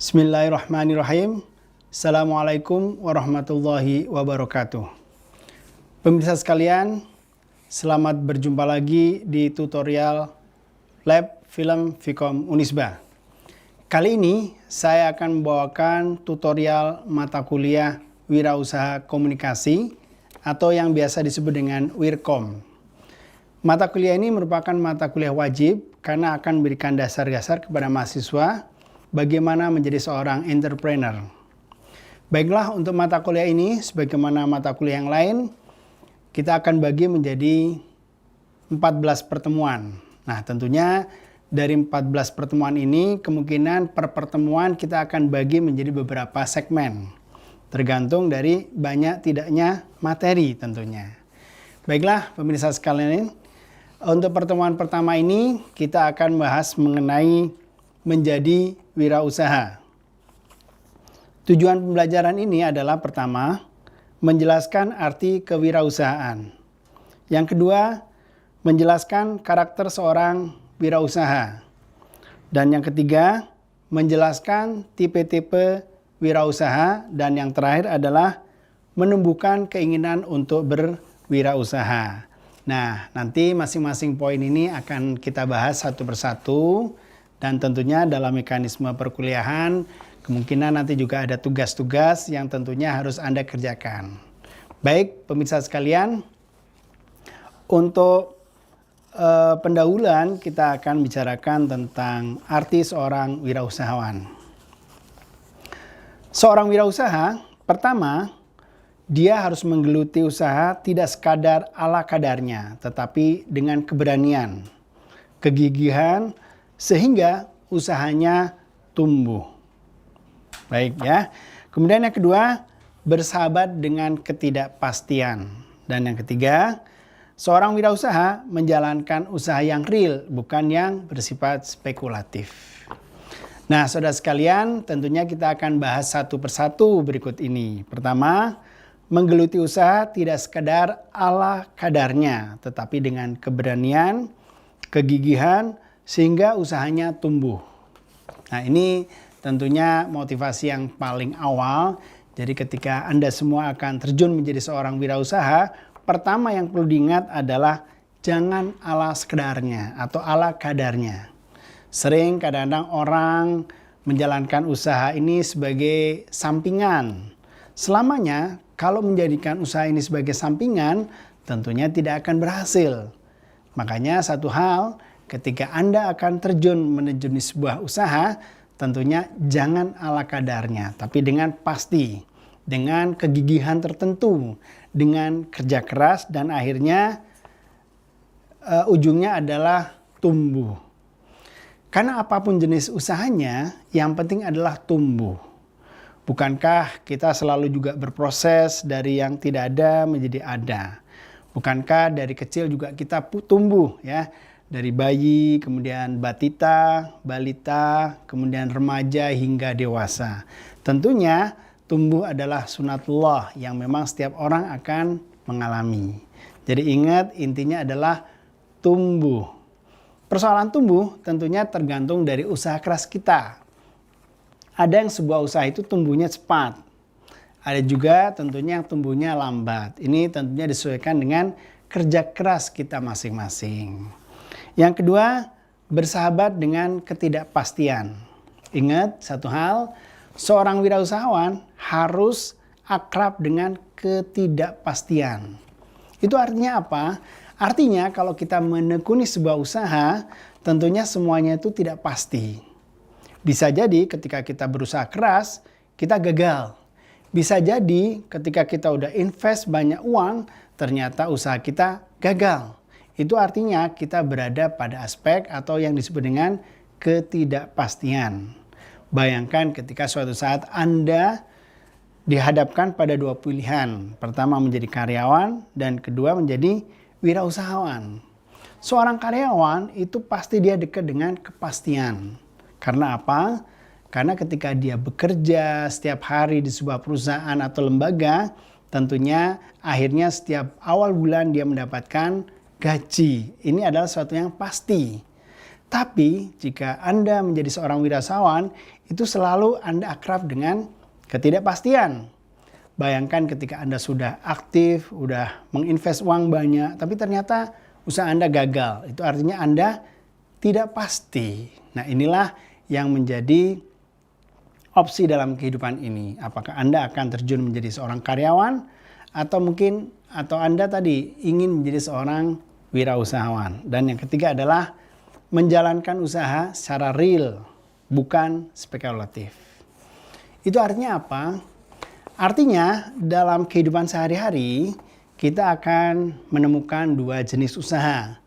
Bismillahirrahmanirrahim. Assalamualaikum warahmatullahi wabarakatuh. Pemirsa sekalian, selamat berjumpa lagi di tutorial Lab Film Vkom Unisba. Kali ini saya akan membawakan tutorial mata kuliah Wirausaha Komunikasi atau yang biasa disebut dengan Wirkom. Mata kuliah ini merupakan mata kuliah wajib karena akan memberikan dasar-dasar kepada mahasiswa bagaimana menjadi seorang entrepreneur. Baiklah, untuk mata kuliah ini, sebagaimana mata kuliah yang lain, kita akan bagi menjadi 14 pertemuan. Nah, tentunya dari 14 pertemuan ini, kemungkinan per pertemuan kita akan bagi menjadi beberapa segmen. Tergantung dari banyak tidaknya materi tentunya. Baiklah, pemirsa sekalian, untuk pertemuan pertama ini, kita akan bahas mengenai menjadi wirausaha. Tujuan pembelajaran ini adalah pertama, menjelaskan arti kewirausahaan. Yang kedua, menjelaskan karakter seorang wirausaha. Dan yang ketiga, menjelaskan tipe-tipe wirausaha. Dan yang terakhir adalah menumbuhkan keinginan untuk berwirausaha. Nah, nanti masing-masing poin ini akan kita bahas satu persatu. Dan tentunya dalam mekanisme perkuliahan, kemungkinan nanti juga ada tugas-tugas yang tentunya harus Anda kerjakan. Baik, pemirsa sekalian, untuk pendahuluan kita akan bicarakan tentang arti seorang wirausahawan. Seorang wirausaha, pertama, dia harus menggeluti usaha tidak sekadar ala kadarnya, tetapi dengan keberanian, kegigihan, sehingga usahanya tumbuh. Baik ya. Kemudian yang kedua, bersahabat dengan ketidakpastian. Dan yang ketiga, seorang wirausaha menjalankan usaha yang real, bukan yang bersifat spekulatif. Nah, saudara sekalian, tentunya kita akan bahas satu persatu berikut ini. Pertama, menggeluti usaha tidak sekedar ala kadarnya, tetapi dengan keberanian, kegigihan, sehingga usahanya tumbuh. Nah, ini tentunya motivasi yang paling awal. Jadi ketika Anda semua akan terjun menjadi seorang wirausaha, pertama yang perlu diingat adalah jangan ala sekedarnya atau ala kadarnya. Sering kadang-kadang orang menjalankan usaha ini sebagai sampingan. Selamanya kalau menjadikan usaha ini sebagai sampingan, tentunya tidak akan berhasil. Makanya satu hal, ketika Anda akan terjun menuju sebuah usaha, tentunya jangan ala kadarnya, tapi dengan pasti, dengan kegigihan tertentu, dengan kerja keras, dan akhirnya ujungnya adalah tumbuh. Karena apapun jenis usahanya, yang penting adalah tumbuh. Bukankah kita selalu juga berproses dari yang tidak ada menjadi ada? Bukankah dari kecil juga kita tumbuh ya? Dari bayi, kemudian batita, balita, kemudian remaja hingga dewasa. Tentunya tumbuh adalah sunatullah yang memang setiap orang akan mengalami. Jadi ingat, intinya adalah tumbuh. Persoalan tumbuh tentunya tergantung dari usaha keras kita. Ada yang sebuah usaha itu tumbuhnya cepat. Ada juga tentunya yang tumbuhnya lambat. Ini tentunya disesuaikan dengan kerja keras kita masing-masing. Yang kedua, bersahabat dengan ketidakpastian. Ingat satu hal, seorang wirausahawan harus akrab dengan ketidakpastian. Itu artinya apa? Artinya kalau kita menekuni sebuah usaha, tentunya semuanya itu tidak pasti. Bisa jadi ketika kita berusaha keras, kita gagal. Bisa jadi ketika kita udah invest banyak uang, ternyata usaha kita gagal. Itu artinya kita berada pada aspek atau yang disebut dengan ketidakpastian. Bayangkan ketika suatu saat Anda dihadapkan pada dua pilihan. Pertama menjadi karyawan dan kedua menjadi wirausahawan. Seorang karyawan itu pasti dia dekat dengan kepastian. Karena apa? Karena ketika dia bekerja setiap hari di sebuah perusahaan atau lembaga, tentunya akhirnya setiap awal bulan dia mendapatkan gaji. Ini adalah sesuatu yang pasti. Tapi jika Anda menjadi seorang wirausahawan, itu selalu Anda akrab dengan ketidakpastian. Bayangkan ketika Anda sudah aktif, sudah menginvest uang banyak, tapi ternyata usaha Anda gagal. Itu artinya Anda tidak pasti. Nah, inilah yang menjadi opsi dalam kehidupan ini. Apakah Anda akan terjun menjadi seorang karyawan atau Anda tadi ingin menjadi seorang wirausahawan. Dan yang ketiga adalah menjalankan usaha secara real, bukan spekulatif. Itu artinya apa? Artinya dalam kehidupan sehari-hari kita akan menemukan dua jenis usaha.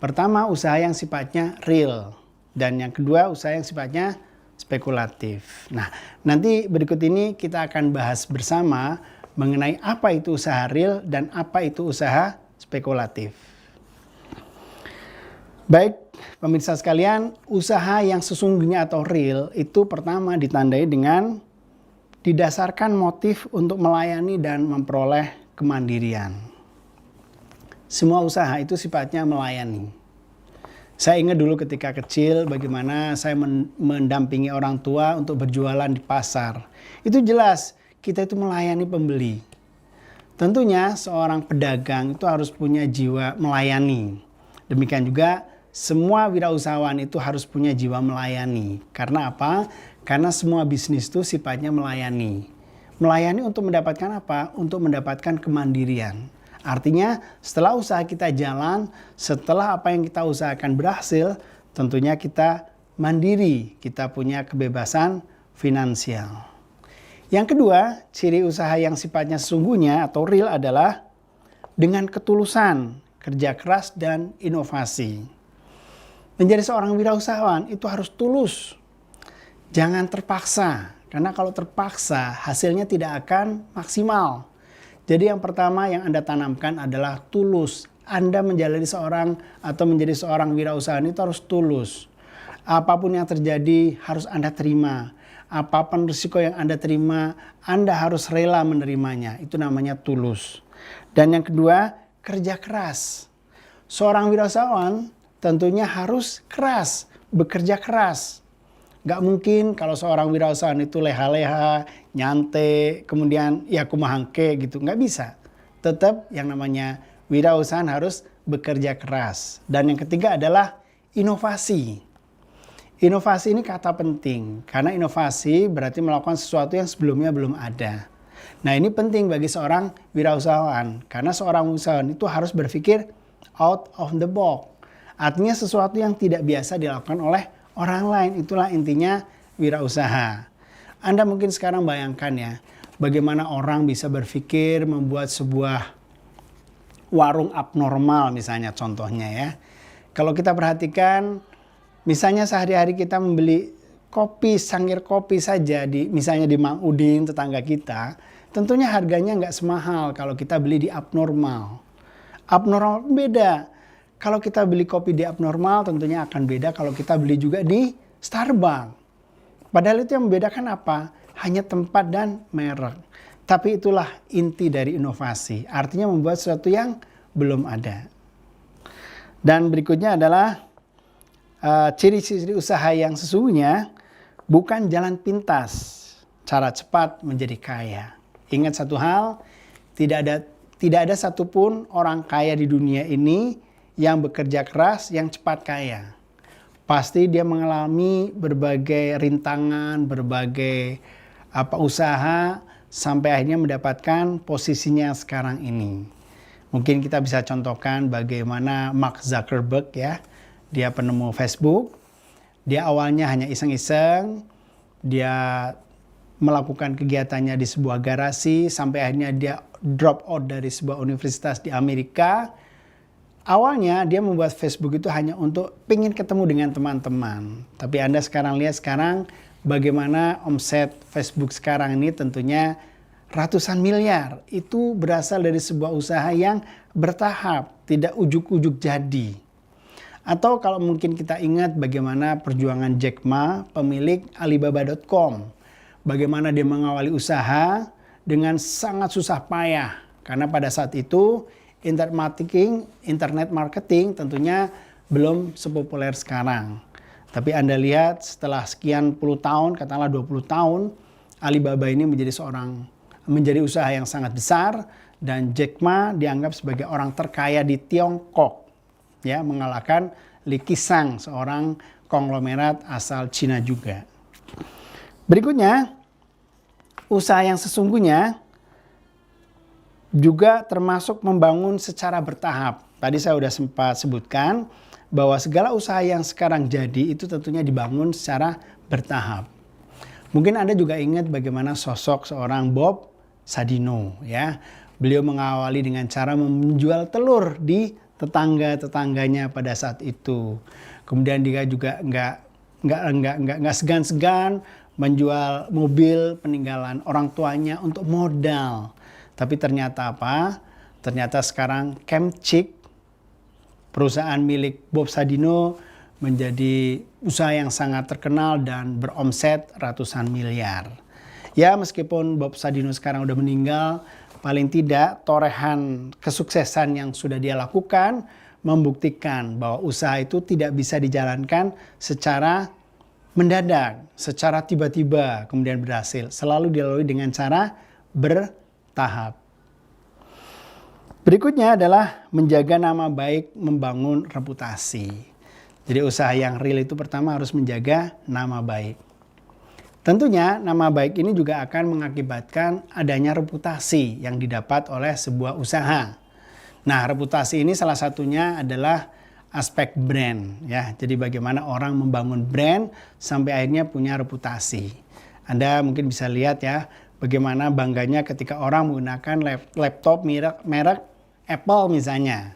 Pertama, usaha yang sifatnya real, dan yang kedua usaha yang sifatnya spekulatif. Nah, nanti berikut ini kita akan bahas bersama mengenai apa itu usaha real dan apa itu usaha spekulatif. Baik, pemirsa sekalian, usaha yang sesungguhnya atau real itu pertama ditandai dengan didasarkan motif untuk melayani dan memperoleh kemandirian. Semua usaha itu sifatnya melayani. Saya ingat dulu ketika kecil bagaimana saya mendampingi orang tua untuk berjualan di pasar. Itu jelas kita itu melayani pembeli. Tentunya seorang pedagang itu harus punya jiwa melayani. Demikian juga semua wirausahawan itu harus punya jiwa melayani. Karena apa? Karena semua bisnis itu sifatnya melayani. Melayani untuk mendapatkan apa? Untuk mendapatkan kemandirian. Artinya setelah usaha kita jalan, setelah apa yang kita usahakan berhasil, tentunya kita mandiri, kita punya kebebasan finansial. Yang kedua, ciri usaha yang sifatnya sesungguhnya atau real adalah dengan ketulusan, kerja keras, dan inovasi. Menjadi seorang wirausahawan itu harus tulus. Jangan terpaksa, karena kalau terpaksa hasilnya tidak akan maksimal. Jadi yang pertama yang Anda tanamkan adalah tulus. Anda menjadi seorang wirausahawan itu harus tulus. Apapun yang terjadi harus Anda terima. Apapun risiko yang Anda terima, Anda harus rela menerimanya. Itu namanya tulus. Dan yang kedua, kerja keras. Seorang wirausahawan tentunya harus keras, bekerja keras. Gak mungkin kalau seorang wirausahawan itu leha-leha, nyantai, kemudian ya kumahangke gitu. Gak bisa. Tetap yang namanya wirausahaan harus bekerja keras. Dan yang ketiga adalah inovasi. Inovasi ini kata penting. Karena inovasi berarti melakukan sesuatu yang sebelumnya belum ada. Nah, ini penting bagi seorang wirausahawan. Karena seorang usahawan itu harus berpikir out of the box. Artinya sesuatu yang tidak biasa dilakukan oleh orang lain. Itulah intinya wirausaha. Anda mungkin sekarang bayangkan ya, bagaimana orang bisa berpikir membuat sebuah warung abnormal misalnya contohnya ya. Kalau kita perhatikan, misalnya sehari-hari kita membeli kopi, sangir kopi saja misalnya di Mang Udin tetangga kita, tentunya harganya nggak semahal kalau kita beli di abnormal. Abnormal beda. Kalau kita beli kopi di abnormal tentunya akan beda kalau kita beli juga di Starbucks. Padahal itu yang membedakan apa? Hanya tempat dan merek. Tapi itulah inti dari inovasi. Artinya membuat sesuatu yang belum ada. Dan berikutnya adalah ciri-ciri usaha yang sesungguhnya bukan jalan pintas, cara cepat menjadi kaya. Ingat satu hal, tidak ada satupun orang kaya di dunia ini yang bekerja keras, yang cepat kaya. Pasti dia mengalami berbagai rintangan, berbagai usaha, sampai akhirnya mendapatkan posisinya sekarang ini. Mungkin kita bisa contohkan bagaimana Mark Zuckerberg ya. Dia penemu Facebook. Dia awalnya hanya iseng-iseng. Dia melakukan kegiatannya di sebuah garasi, sampai akhirnya dia drop out dari sebuah universitas di Amerika. Awalnya dia membuat Facebook itu hanya untuk pengen ketemu dengan teman-teman. Tapi Anda sekarang lihat bagaimana omset Facebook sekarang ini tentunya ratusan miliar. Itu berasal dari sebuah usaha yang bertahap, tidak ujuk-ujuk jadi. Atau kalau mungkin kita ingat bagaimana perjuangan Jack Ma, pemilik Alibaba.com. Bagaimana dia mengawali usaha dengan sangat susah payah. Karena pada saat itu internet marketing tentunya belum sepopuler sekarang. Tapi Anda lihat setelah sekian puluh tahun, katakanlah 20 tahun, Alibaba ini menjadi usaha yang sangat besar, dan Jack Ma dianggap sebagai orang terkaya di Tiongkok, ya, mengalahkan Li Keqiang, seorang konglomerat asal Cina juga. Berikutnya, usaha yang sesungguhnya juga termasuk membangun secara bertahap. Tadi saya sudah sempat sebutkan bahwa segala usaha yang sekarang jadi itu tentunya dibangun secara bertahap. Mungkin Anda juga ingat bagaimana sosok seorang Bob Sadino, ya. Beliau mengawali dengan cara menjual telur di tetangga-tetangganya pada saat itu. Kemudian dia juga nggak segan-segan menjual mobil peninggalan orang tuanya untuk modal. Tapi ternyata apa? Ternyata sekarang Kemchick, perusahaan milik Bob Sadino, menjadi usaha yang sangat terkenal dan beromset ratusan miliar. Ya, meskipun Bob Sadino sekarang udah meninggal, paling tidak torehan kesuksesan yang sudah dia lakukan membuktikan bahwa usaha itu tidak bisa dijalankan secara mendadak, secara tiba-tiba kemudian berhasil. Selalu dilalui dengan cara bertahap. Berikutnya adalah menjaga nama baik, membangun reputasi. Jadi usaha yang real itu pertama harus menjaga nama baik. Tentunya nama baik ini juga akan mengakibatkan adanya reputasi yang didapat oleh sebuah usaha. Nah, reputasi ini salah satunya adalah aspek brand, ya. Jadi bagaimana orang membangun brand sampai akhirnya punya reputasi. Anda mungkin bisa lihat ya, bagaimana bangganya ketika orang menggunakan laptop merek Apple misalnya.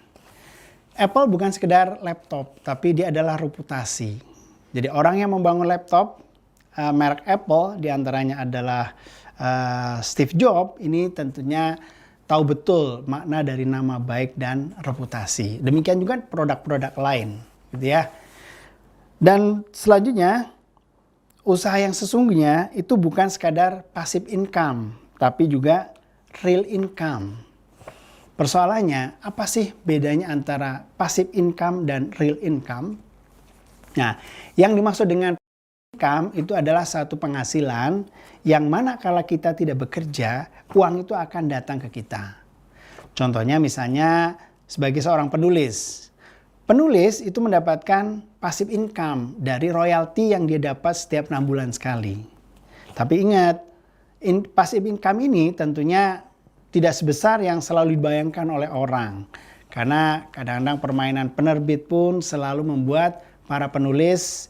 Apple bukan sekedar laptop, tapi dia adalah reputasi. Jadi orang yang membangun laptop merek Apple, diantaranya adalah Steve Jobs, ini tentunya tahu betul makna dari nama baik dan reputasi. Demikian juga produk-produk lain, gitu ya. Dan selanjutnya, usaha yang sesungguhnya itu bukan sekadar passive income, tapi juga real income. Persoalannya, apa sih bedanya antara passive income dan real income? Nah, yang dimaksud dengan income itu adalah satu penghasilan yang mana kalau kita tidak bekerja, uang itu akan datang ke kita. Contohnya misalnya sebagai seorang penulis. Penulis itu mendapatkan passive income dari royalti yang dia dapat setiap 6 bulan sekali. Tapi ingat, passive income ini tentunya tidak sebesar yang selalu dibayangkan oleh orang. Karena kadang-kadang permainan penerbit pun selalu membuat para penulis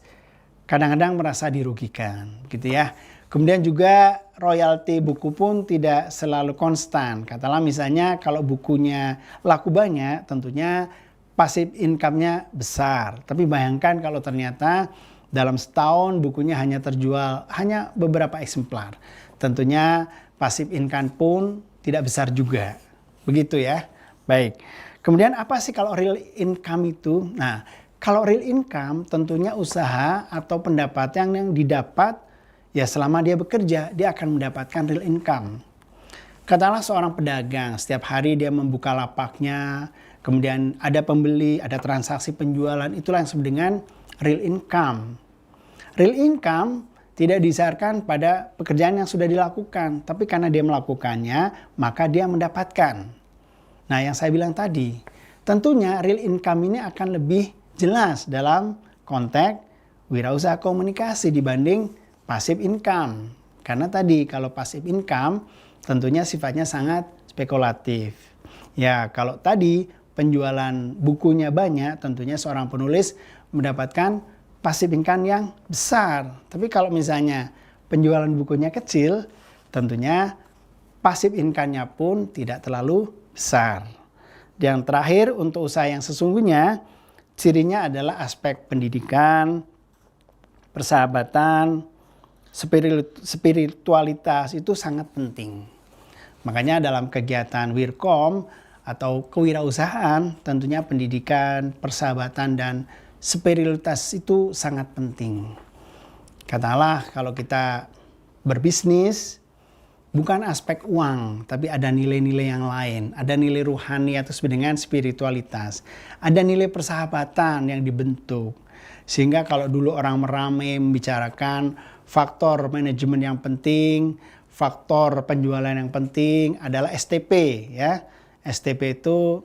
kadang-kadang merasa dirugikan, gitu ya. Kemudian juga royalti buku pun tidak selalu konstan. Katakanlah misalnya kalau bukunya laku banyak, tentunya passive income-nya besar. Tapi bayangkan kalau ternyata dalam setahun bukunya hanya terjual hanya beberapa eksemplar. Tentunya passive income pun tidak besar juga. Begitu ya. Baik. Kemudian apa sih kalau real income itu? Nah, kalau real income tentunya usaha atau pendapatan yang didapat ya selama dia bekerja, dia akan mendapatkan real income. Katakanlah seorang pedagang, setiap hari dia membuka lapaknya, kemudian ada pembeli, ada transaksi penjualan, itulah yang disebut dengan real income. Real income tidak disasarkan pada pekerjaan yang sudah dilakukan, tapi karena dia melakukannya, maka dia mendapatkan. Nah, yang saya bilang tadi, tentunya real income ini akan lebih jelas dalam konteks wirausaha komunikasi dibanding passive income. Karena tadi kalau passive income tentunya sifatnya sangat spekulatif. Ya, kalau tadi penjualan bukunya banyak, tentunya seorang penulis mendapatkan passive income yang besar. Tapi kalau misalnya penjualan bukunya kecil, tentunya passive income-nya pun tidak terlalu besar. Yang terakhir untuk usaha yang sesungguhnya, cirinya adalah aspek pendidikan, persahabatan, spiritualitas itu sangat penting. Makanya dalam kegiatan Wirkom atau kewirausahaan, tentunya pendidikan, persahabatan, dan spiritualitas itu sangat penting. Katakanlah kalau kita berbisnis, bukan aspek uang, tapi ada nilai-nilai yang lain. Ada nilai ruhani atau dengan spiritualitas. Ada nilai persahabatan yang dibentuk. Sehingga kalau dulu orang meramai membicarakan faktor manajemen yang penting, faktor penjualan yang penting adalah STP ya. STP itu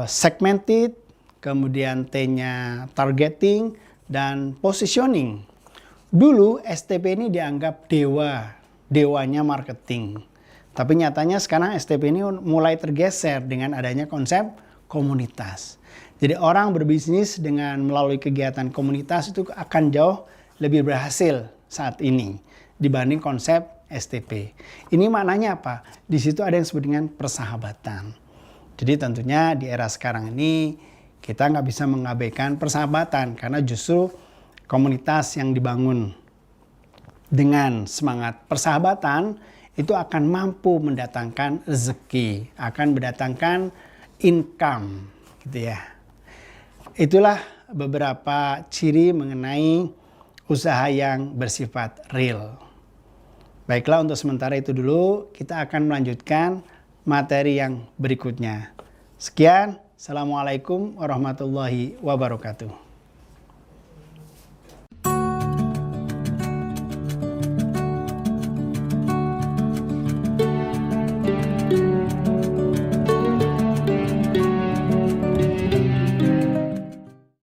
segmented, kemudian T-nya targeting dan positioning. Dulu STP ini dianggap dewanya marketing. Tapi nyatanya sekarang STP ini mulai tergeser dengan adanya konsep komunitas. Jadi orang berbisnis dengan melalui kegiatan komunitas itu akan jauh lebih berhasil saat ini dibanding konsep STP. Ini maknanya apa? Di situ ada yang disebut dengan persahabatan. Jadi tentunya di era sekarang ini kita nggak bisa mengabaikan persahabatan karena justru komunitas yang dibangun dengan semangat persahabatan itu akan mampu mendatangkan rezeki, akan mendatangkan income, gitu ya. Itulah beberapa ciri mengenai usaha yang bersifat real. Baiklah, untuk sementara itu dulu, kita akan melanjutkan materi yang berikutnya. Sekian, Assalamualaikum warahmatullahi wabarakatuh.